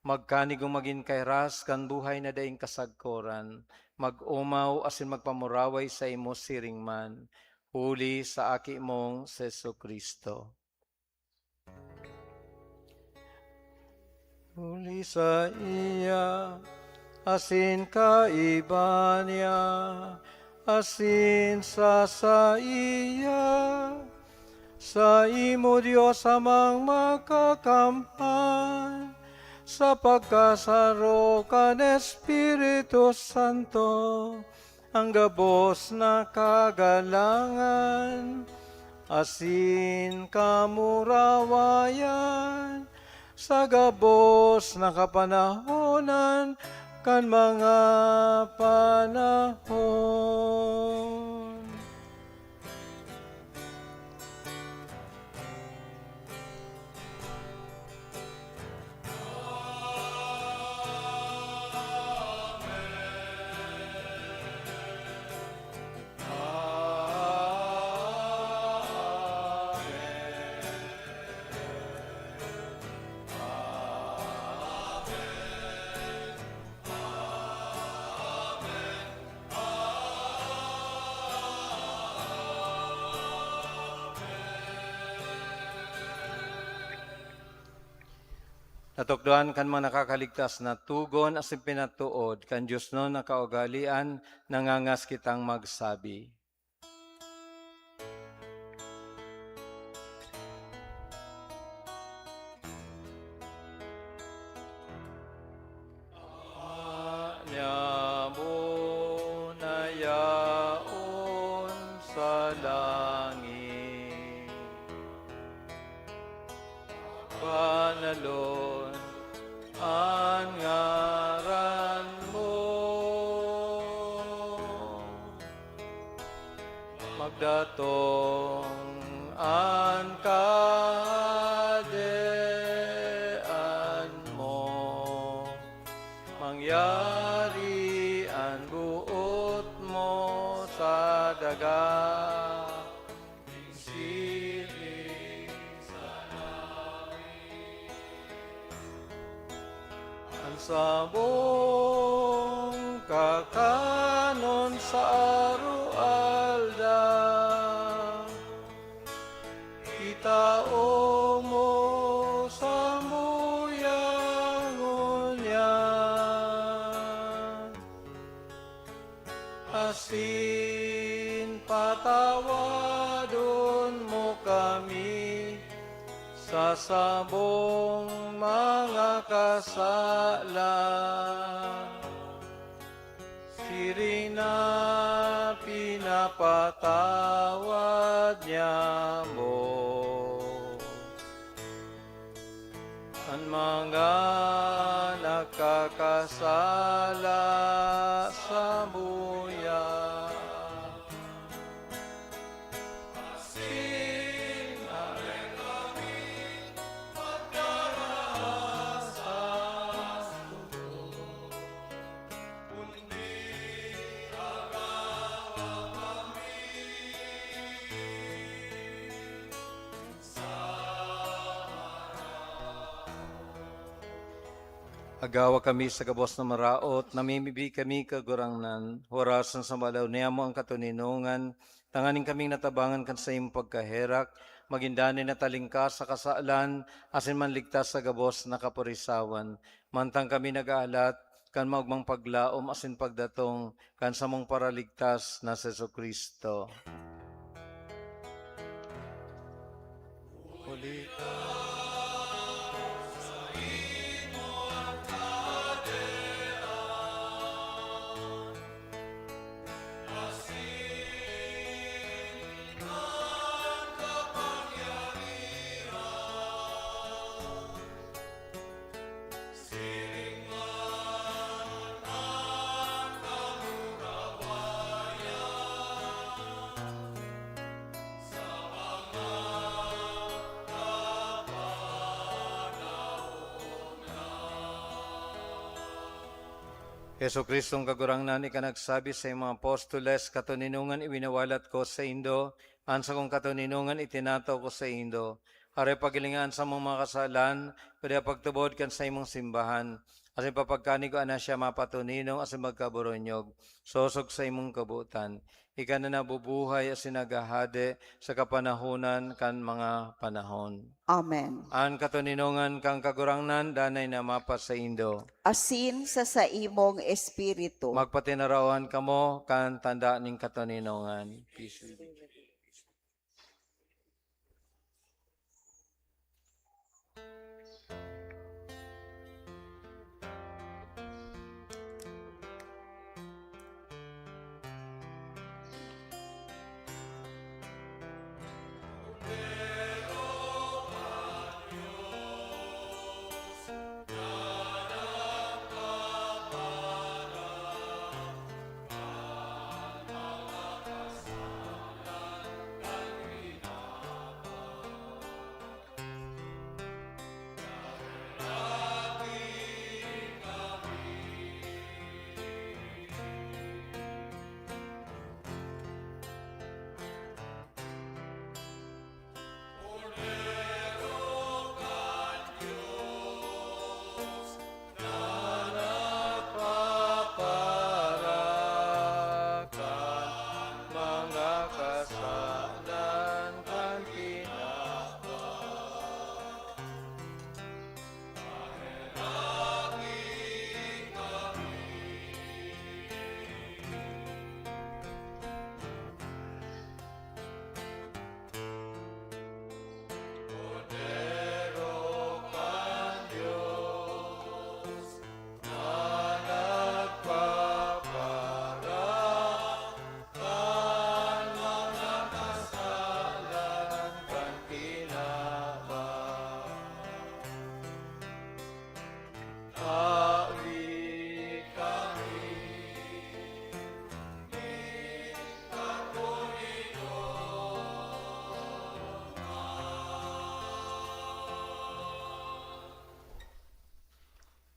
B: magkanigong maging kairas, kan buhay na daing kasagkoran, mag-umaw asin magpamuraway sa imo siring man, huli sa aki mong Seso Kristo. Huli sa iya, asin kaiba niya, asin sa iya, sa imo Diyos amang makakamhan, sa pagkasaro kan Espiritu Santo, ang gabos na kagalangan, asin kamurawayan, sa gabos na kapanahonan, kan mga panahon. Natukdoan kan mga nakakaligtas na tugon asin pinatuod, kan Diyos no nakaugalian, nangangas kitang magsabi. Anyamo na yaon sa langit, panalon ang ngaran mo, magdatong ang kahadean mo, mangyari ang buot mo sa daga. Sabong kakanon sa arualda, itao mo sa muyangon yan, asin patawadon mo kami sa sabong mga kasala, siring na pinapatawad niya mo ang mga nakakasala sa buya. Agawa kami sa gabos na maraot, namimibi kami kagurangnan, horasan sa malaw niya mo ang katuninungan, tanganing kaming natabangan kan sa iyong pagkaherak, magindanin na talingkas sa kasaalan, asin manligtas sa gabos na kapurisawan. Mantang kami nag-aalat, kan maugmang paglaom, asin pagdatong, kan sa mong paraligtas na Seso Kristo. Huli Yesu Kristong kagurangnan, ika nagsabi sa iyong mga apostoles, katuninungan iwinawalat ko sa Indo, ansa kong katuninungan itinataw ko sa Indo. Are pagilingan sa mga kasalan, kundi pagtubod kan sa imong simbahan. Asin papagkani ko ana siya mapatuninong asin magkaburonyog. Sosog sa imong kabutan. Ika na nabubuhay asin nagahade sa kapanahunan kan mga panahon.
A: Amen.
B: An katuninungan kang kagurangnan, danay na mapa sa Indo.
A: Asin sa imong espiritu.
B: Magpatinarawan kamo kan tanda ning katuninungan. Peace be with you.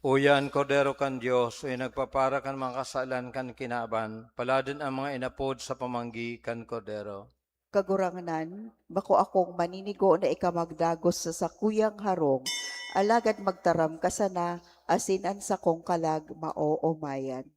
B: Uyan, kordero kan Diyos, uy nagpapara kan mga kasalan kan kinaban, paladin ang mga inapod sa pamanggi kan kordero.
A: Kagurangnan, bako akong maninigo na ikamagdagos sa sakuyang harong, alagad magtaram kasana, asinan sa kong kalag maoomayan.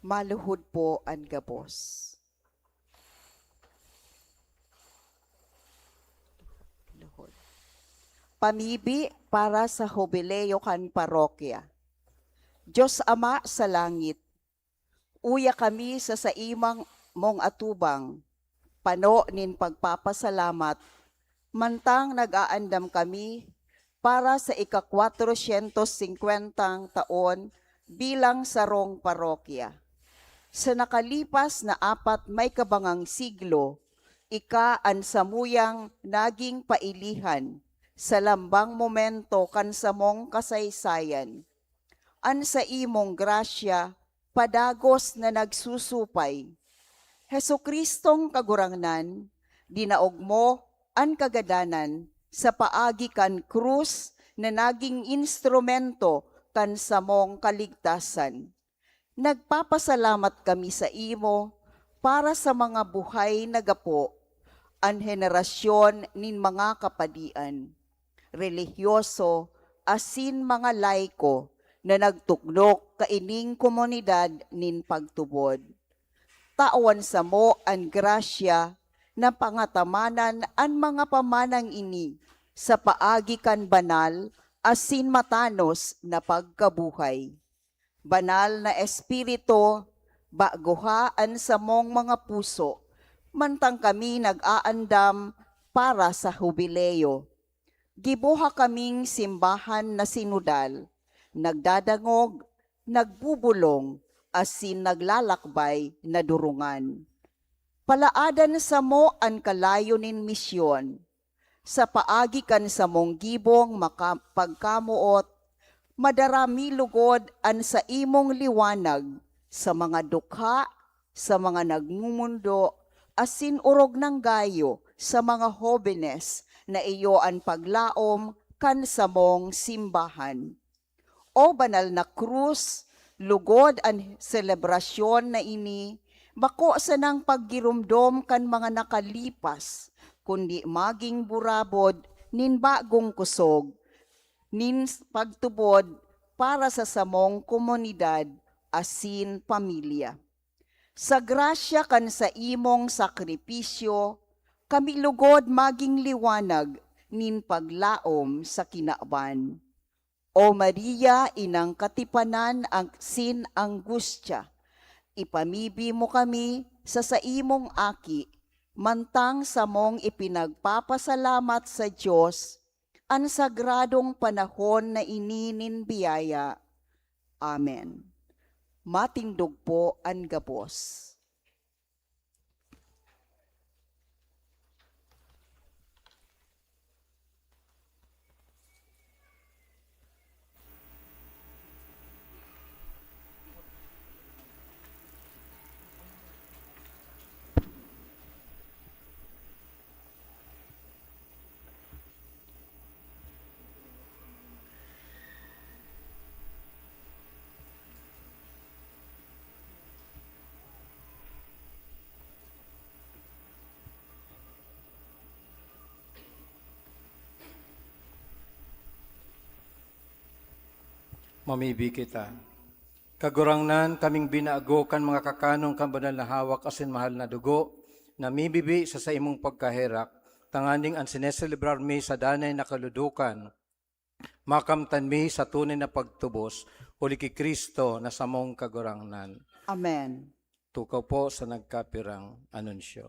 A: Maluhod po ang gabos. Luhod. Pamibi para sa Jubileo kan Parokya. Diyos Ama sa langit, uya kami sa saimang mong atubang, pano nin pagpapasalamat, mantang nag-aandam kami para sa ika-450 taon bilang sarong parokya. Sa nakalipas na 4 may kabangang siglo, ika ang samuyang naging pailihan sa lambang momento kan samong kasaysayan. An sa imong grasya, padagos na nagsusupay. Hesukristong kagurangnan, dinaog mo ang kagadanan sa paagi kan krus na naging instrumento kan samong kaligtasan. Nagpapasalamat kami sa imo para sa mga buhay na gapo, ang henerasyon nin mga kapadian, religyoso, asin mga laiko, na nagtuknok kaining komunidad nin pagtubod. Tawan sa mo ang grasya na pangatamanan ang mga pamanang ini sa paagi kan banal asin matanos na pagkabuhay. Banal na espiritu, baguhaan sa mong mga puso, mantang kami nag-aandam para sa jubileo. Gibuha kaming simbahan na sinudal, nagdadangog, nagbubulong, asin naglalakbay na durungan. Palaadan sa mo ang kalayo nin misyon, sa paagi kan sa mong gibong pagkamuot, madarami lugod an sa imong liwanag, sa mga dukha, sa mga nagmumundo, asin urog ng gayo, sa mga hobenes, na iyo ang paglaom kan sa mong simbahan. O banal na krus, lugod ang selebrasyon na ini, bako sa nang paggirumdom kan mga nakalipas, kundi maging burabod nin bagong kusog, nin pagtubod para sa samong komunidad, asin pamilya. Sa grasya kan sa imong sakripisyo, kami lugod maging liwanag nin paglaom sa kinaaban. O Maria, inang katipanan ang sin angustya, ipamibi mo kami sa saimong aki, mantang sa mong ipinagpapasalamat sa Diyos, ang sagradong panahon na ininin biyaya. Amen. Matindog po ang gabos.
B: Mamibi kita. Kagurangnan kaming binaago kan mga kakanong kan banal na hawak asin mahal na dugo, na mibibi sa imong pagkaherak, tanganing ang sineselebrar mi sa danay na kaludukan, makamtan mi sa tunay na pagtubos, uli ki Kristo na samong kagurangnan.
A: Amen.
B: Tukaw po sa nagkapirang anunsyo.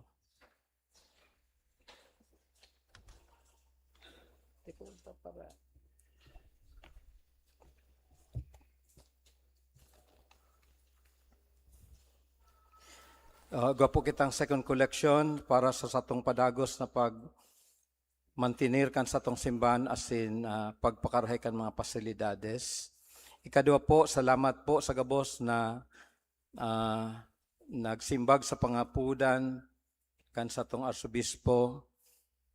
B: Gwapo kitang second collection para sa satong padagos na mantinir kan satong simbahan asin pagpakarahay kan mga pasilidades. Ikadua po, salamat po sa gabos na nagsimbag sa pangapudan kan satong arsobispo,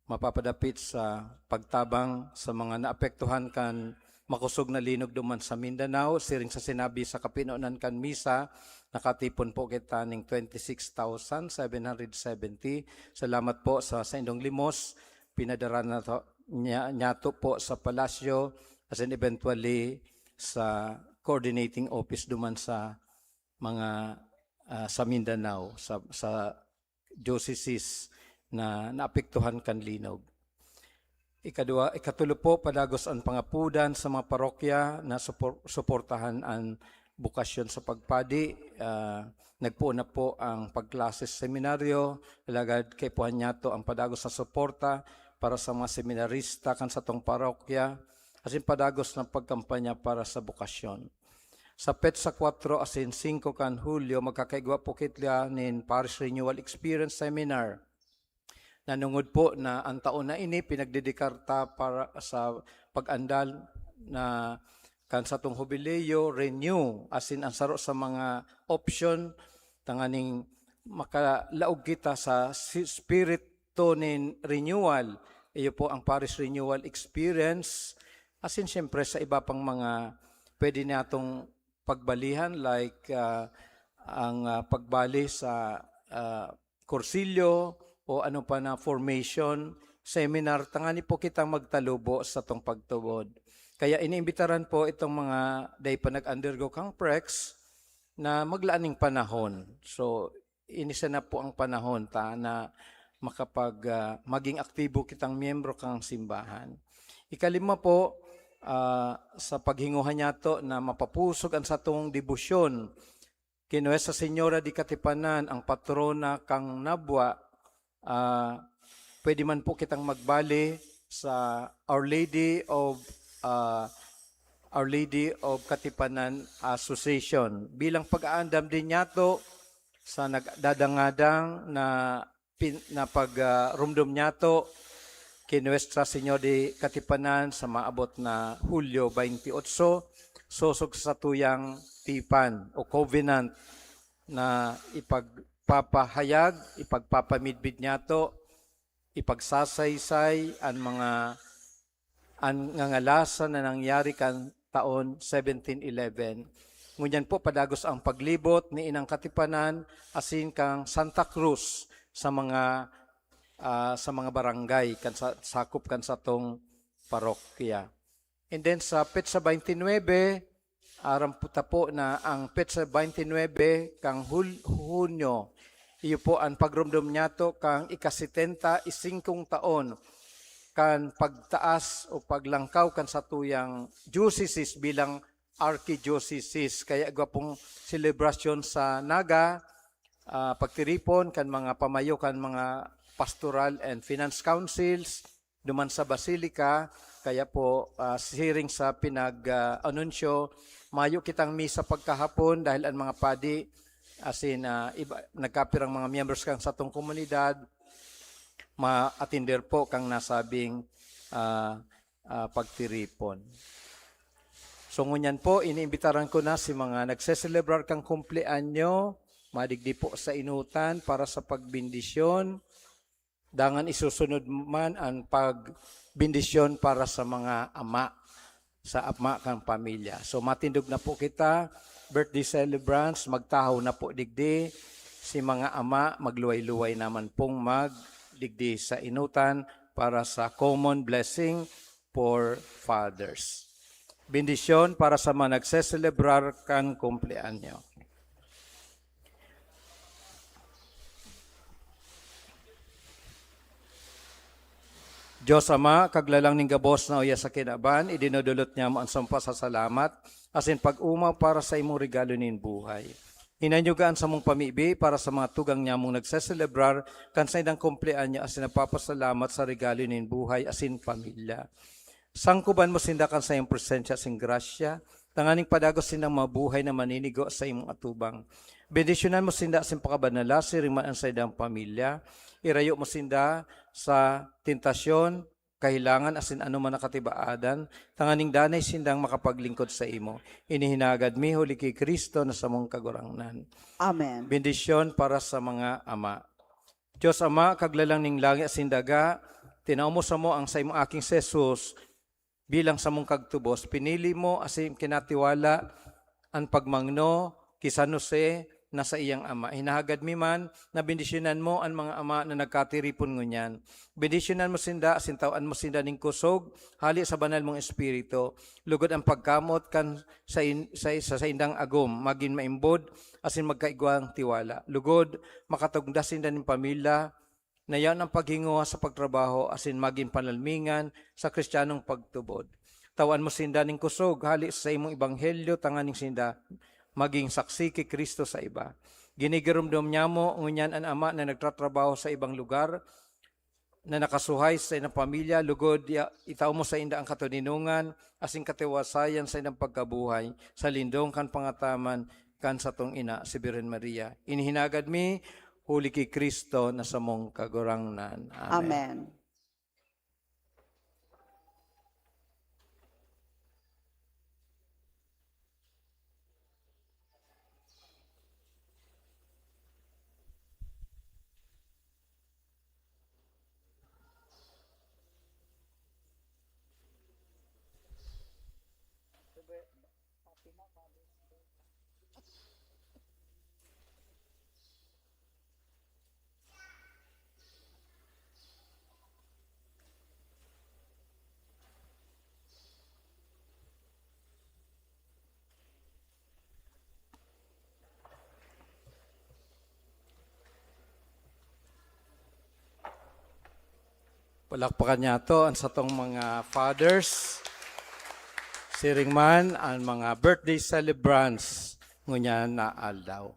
B: mapapadapit sa pagtabang sa mga naapektuhan kan makusog na linog duman sa Mindanao. Siring sa sinabi sa kapinonan kan misa, nakatipon po kita ng 26,770. Salamat po sa indong limos. Pinadara na nyato po sa palasyo as in eventually sa coordinating office duman sa mga sa Mindanao, sa diocese na naapektuhan kan linog. Ikatulo po, padagos ang pangapudan sa mga parokya na suportahan ang bukasyon sa pagpadi. Nagpuo na po ang pagklase sa seminaryo, lagad kay puhan niya to ang padagos na suporta para sa mga seminarista kan sa tong parokya, asin padagos na pagkampanya para sa bukasyon. Sa petsa 4 asin 5 kan Hulyo, magkakaigwa po kitla nin Parish Renewal Experience Seminar. Nanungod po na ang taon na ini pinagdedekarta para sa pag-andal na kan sa tong jubileo, renew, asin ang saro sa mga option, tanganing makalaog kita sa spirito nin renewal. Iyo po ang Parish Renewal Experience, asin siyempre sa iba pang mga pwede natong pagbalihan like ang pagbali sa kursilyo, o ano pa na formation, seminar, tangani po kitang magtalubo sa tong pagtubod. Kaya iniimbitaran po itong mga day pa nag-undergo kang prex na maglaaning panahon. So, inisa na po ang panahon na maging aktibo kitang miyembro kang simbahan. Ikalima po, sa paghinguhan niya to na mapapusog ang sa tong debosyon. Kinuwes sa Senyora di Katipanan, ang patrona kang Nabwa, pwede man po kitang magbali sa Our Lady of Katipanan Association. Bilang pag-aandam din niyato sa nagdadangadang na pagrumdum niyato kay Nuestra Señora de Katipanan sa maabot na Hulyo 28, sosog sa tuyang tipan o covenant na ipagpapahayag, ipagpapamidbid niyato, ipagsasaysay ang ngangalasan na nangyari kan taon 1711. Ngunyan po padagos ang paglibot ni Inang Katipanan asin kang Santa Cruz sa mga barangay kan sakop kan sa tong parokya. And then sa petsa 29, aram po na ang petsa 29 kang Hunyo, iyo po ang pagrumdum niyato kang ika-70 isingkong taon kan pagtaas o paglangkaw kan sa tuyang diocese bilang archdiocese. Kaya pong selebrasyon sa Naga, pagtiripon kan mga pamayo kan mga pastoral and finance councils duman sa Basilica. Kaya po siring sa pinag-anunsyo, mayo kitang misa pagkahapon dahil ang mga padi asin nagkapirang mga members kang sa tong komunidad ma-attender po kang nasabing pagtiripon. So ngunyan po, iniimbitaran ko na si mga nagseselebrar kang kumpleanyo, madigdi po sa inutan para sa pagbindisyon. Dangan isusunod man ang pagbindisyon para sa mga ama, sa ama kang pamilya. So matindog na po kita, birthday celebrants, magtahaw na po digdi. Si mga ama, magluway-luway naman pong magdigdi sa inutan para sa common blessing for fathers. Bendisyon para sa mga nagseselebrar kan kumpleanyo. Diyos Ama, kaglalang ning gabos na uya sa kinaban, idinudulot niya mo ang sampa sa salamat, asin pag-umaw para sa imong regalo nin buhay. Hinanyugaan sa mong pamibi para sa mga tugang niya mong nagseselebrar, kan sa idang kumpleanyo asin nagpapasalamat sa regalo nin buhay, asin pamilya. Sangkuban mo sindakan sa iyong presensya asin grasya, tanganing padagos sindang mabuhay na maninigo sa imong atubang. Bendisyonan mo sinda asin pakabanala, sirimaan sa idang pamilya, irayo mo sinda sa tentasyon, kahilangan asin ano man nakatibaadan, tanganing danay sindang makapaglingkod sa imo. Inihinagad mi huli kay Kristo na sa mong kagurangnan.
A: Amen.
B: Bendisyon para sa mga ama. Diyos Ama, kaglalang ning langit asin daga, tinaumo sa mo ang sa imong aking Jesus bilang sa mong kagtubos. Pinili mo asin kinatiwala ang pagmangno kay San Jose na sa iyang ama. Hinahagad mi man na bendisyonan mo ang mga ama na nagkatiripon ngunyan. Bendisyonan mo sinda, asintawan mo sinda ning kusog, hali sa banal mong espiritu. Lugod ang pagkamot kan sa indang agom, magin maimbod, asin magkaigwang tiwala. Lugod, makatugda sinda ning pamilya, na yan ang paghinguha sa pagtrabaho, asin magin panalmingan sa kristyanong pagtubod. Tawan mo sinda ning kusog, hali sa imong ebanghelyo, tanganing sinda, maging saksi kay Kristo sa iba. Ginigirumdum niya mo, ngunyan ang ama na nagtatrabaho sa ibang lugar, na nakasuhay sa inang pamilya, lugod, itaw mo sa inda ang katuninungan, asing katiwasayan sa inang pagkabuhay, sa lindong kan pangataman, kan sa tong ina, si Birhen Maria. Inihinagad mi, huli kay Kristo na sa mong kagurangnan. Amen.
A: Amen.
B: Palakpakan niya to ang sa tong mga fathers, siring man ang mga birthday celebrants ngunya na aldaw.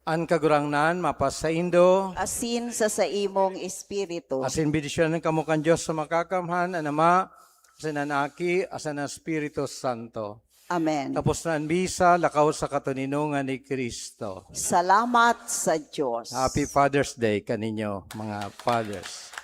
B: Ang kagurangnan mapasaindo,
A: Asin sa imong espiritu.
B: asin bidisyon ng kamukan Diyos sa makakamhan, ang Ama, asin ang Aki, asin ang Espiritu Santo.
A: Amen.
B: Tapos na ang bisa, lakaw sa katuninungan ni Kristo.
A: Salamat sa Diyos.
B: Happy Father's Day kaninyo, mga fathers.